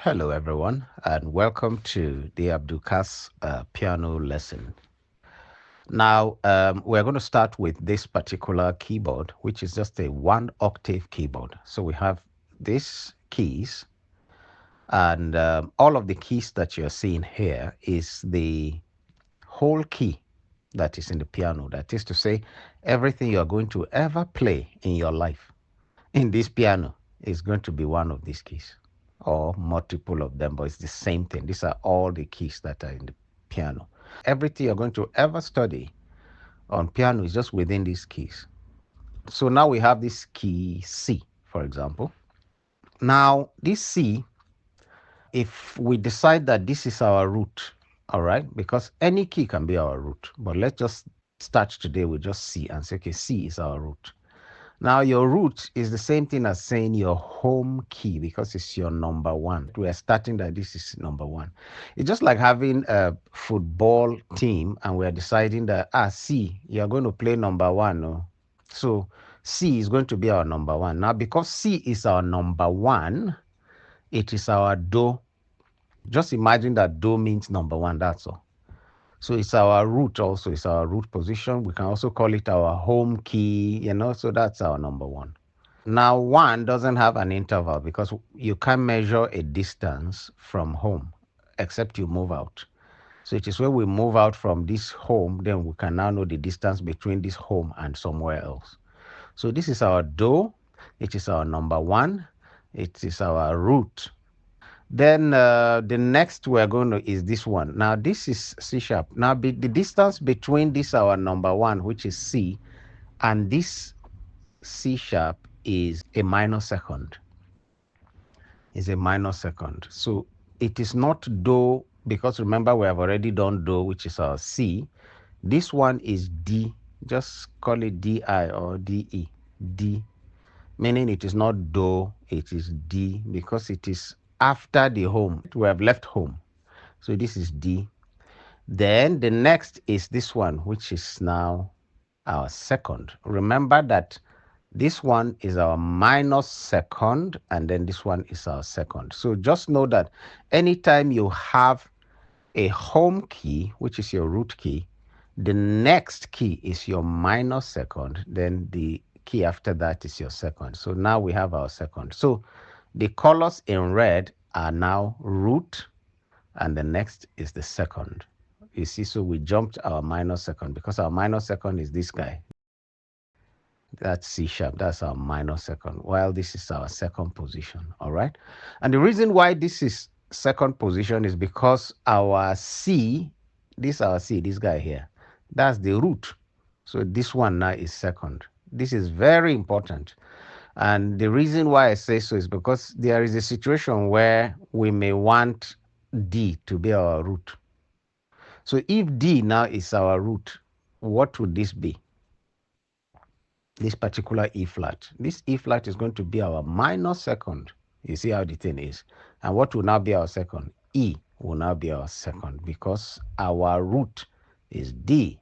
Hello, everyone, and welcome to the Abdulkass Piano Lesson. Now, we're going to start with this particular keyboard, which is just a one octave keyboard. So we have these keys, and all of the keys that you're seeing here is the whole key that is in the piano. That is to say, everything you're going to ever play in your life in this piano is going to be one of these keys or multiple of them, but it's the same thing. These are all the keys that are in the piano. Everything you're going to ever study on piano is just within these keys. So now we have this key C, for example. Now, this C, if we decide that this is our root, all right, because any key can be our root, but let's just start today with just C and say, okay, C is our root. Now, your root is the same thing as saying your home key because it's your number one. We are starting that this is number one. It's just like having a football team and we are deciding that, C, you're going to play number one. No? So C is going to be our number one. Now, because C is our number one, it is our do. Just imagine that do means number one, that's all. So it's our root also, it's our root position. We can also call it our home key, so that's our number one. Now, one doesn't have an interval because you can't measure a distance from home except you move out. So it is when we move out from this home, then we can now know the distance between this home and somewhere else. So this is our do, it is our number one, it is our root. Then the next we're going to is this one. Now this is C sharp. Now the distance between this our number one, which is C, and this C sharp is a minor second. Is a minor second. So it is not do because remember we have already done do, which is our C. This one is D. Just call it DI or DE. D. Meaning it is not do, it is D because it is after the home. We have left home. So this is D. Then the next is this one, which is now our second. Remember that this one is our minor second, and then this one is our second. So just know that anytime you have a home key, which is your root key, the next key is your minor second, then the key after that is your second. So now we have our second. So the colors in red are now root, and the next is the second. You see, so we jumped our minor second because our minor second is this guy. That's C sharp. That's our minor second, while this is our second position. All right. And the reason why this is second position is because our C, this guy here, that's the root. So this one now is second. This is very important. And the reason why I say so is because there is a situation where we may want D to be our root. So if D now is our root, what would this be? This particular E flat. This E flat is going to be our minor second. You see how the thing is. And what will now be our second? E will now be our second because our root is D.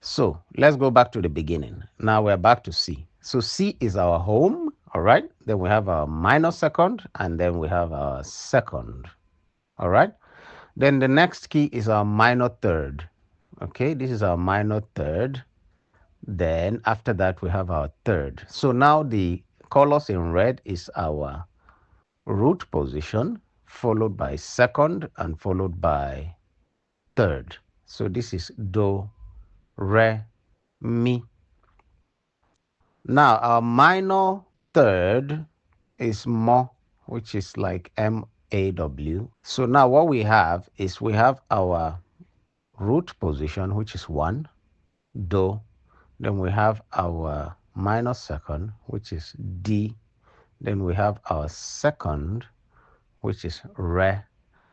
So let's go back to the beginning. Now we're back to C. So C is our home, all right? Then we have our minor second, and then we have our second, all right? Then the next key is our minor third. Okay, this is our minor third. Then after that, we have our third. So now the colors in red is our root position, followed by second, and followed by third. So this is do, re, mi. Now our minor third is mo, which is like M-A-W. So now what we have is we have our root position, which is 1, do. Then we have our minor second, which is D. Then we have our second, which is re.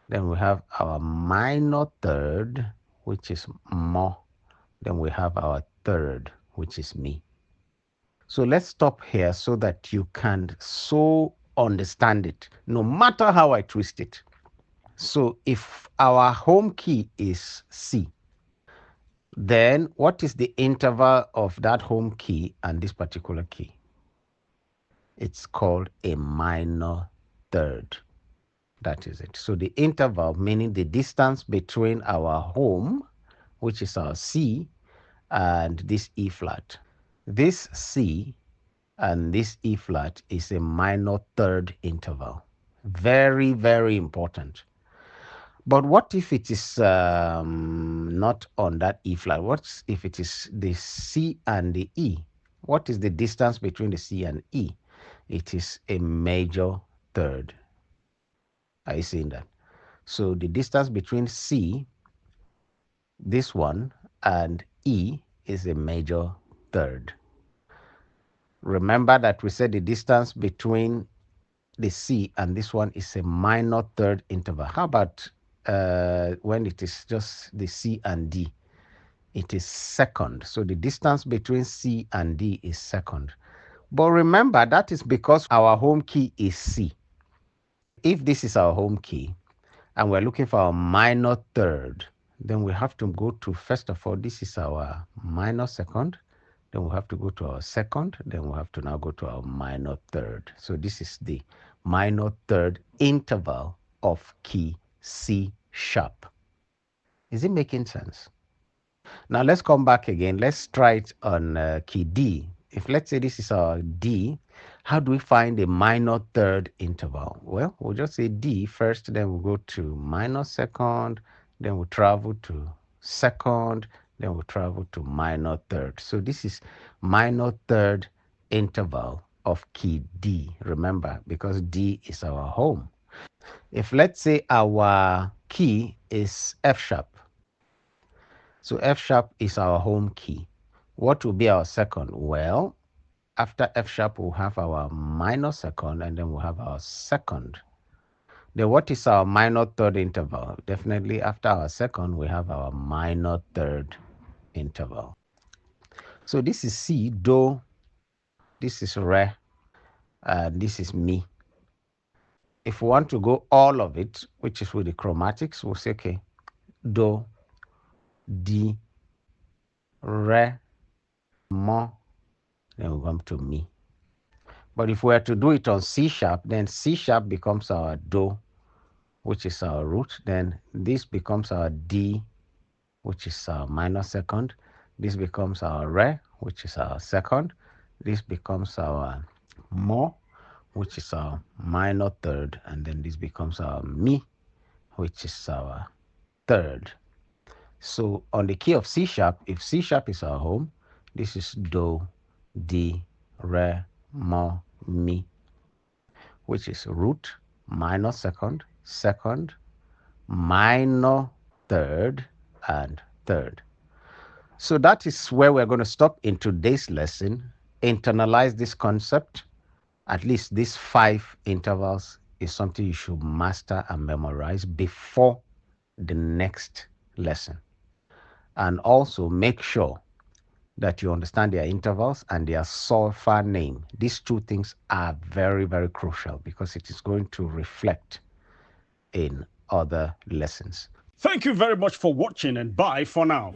Then we have our minor third, which is mo. Then we have our third, which is mi. So let's stop here so that you can so understand it, no matter how I twist it. So if our home key is C, then what is the interval of that home key and this particular key? It's called a minor third. That is it. So the interval, meaning the distance between our home, which is our C, and this E flat. This C and this E flat is a minor third interval. Very, very important. But what if it is not on that E flat? What if it is the C and the E? What is the distance between the C and E? It is a major third. Are you seeing that? So the distance between C, this one, and E is a major third. Remember that we said the distance between the C and this one is a minor third interval. How about when it is just the C and D? It is second. So the distance between C and D is second. But remember, that is because our home key is C. If this is our home key and we're looking for our minor third, then we have to go to, first of all, this is our minor second. Then we'll have to go to our second. Then we'll have to now go to our minor third. So this is the minor third interval of key C sharp. Is it making sense? Now let's come back again. Let's try it on key D. If let's say this is our D, how do we find a minor third interval? Well, we'll just say D first, then we'll go to minor second, then we'll travel to second, then we'll travel to minor third. So this is minor third interval of key D. Remember, because D is our home. If let's say our key is F sharp, so F sharp is our home key. What will be our second? Well, after F sharp, we'll have our minor second, and then we'll have our second. Then what is our minor third interval? Definitely after our second, we have our minor third interval. So this is C, Do, this is Re, and this is Mi. If we want to go all of it, which is with the chromatics, we'll say, okay, Do, Di, Re, Mo, then we'll come to Mi. But if we were to do it on C sharp, then C sharp becomes our Do, which is our root. Then this becomes our D, which is our minor second. This becomes our Re, which is our second. This becomes our Mo, which is our minor third. And then this becomes our Mi, which is our third. So on the key of C sharp, if C sharp is our home, this is Do, Di, Re, Mo, Mi, which is root, minor second, second, minor third, and third. So that is where we're going to stop in today's lesson. Internalize this concept. At least these 5 intervals is something you should master and memorize before the next lesson. And also make sure that you understand their intervals and their solfa name. These 2 things are very, very crucial because it is going to reflect in other lessons. Thank you very much for watching, and bye for now.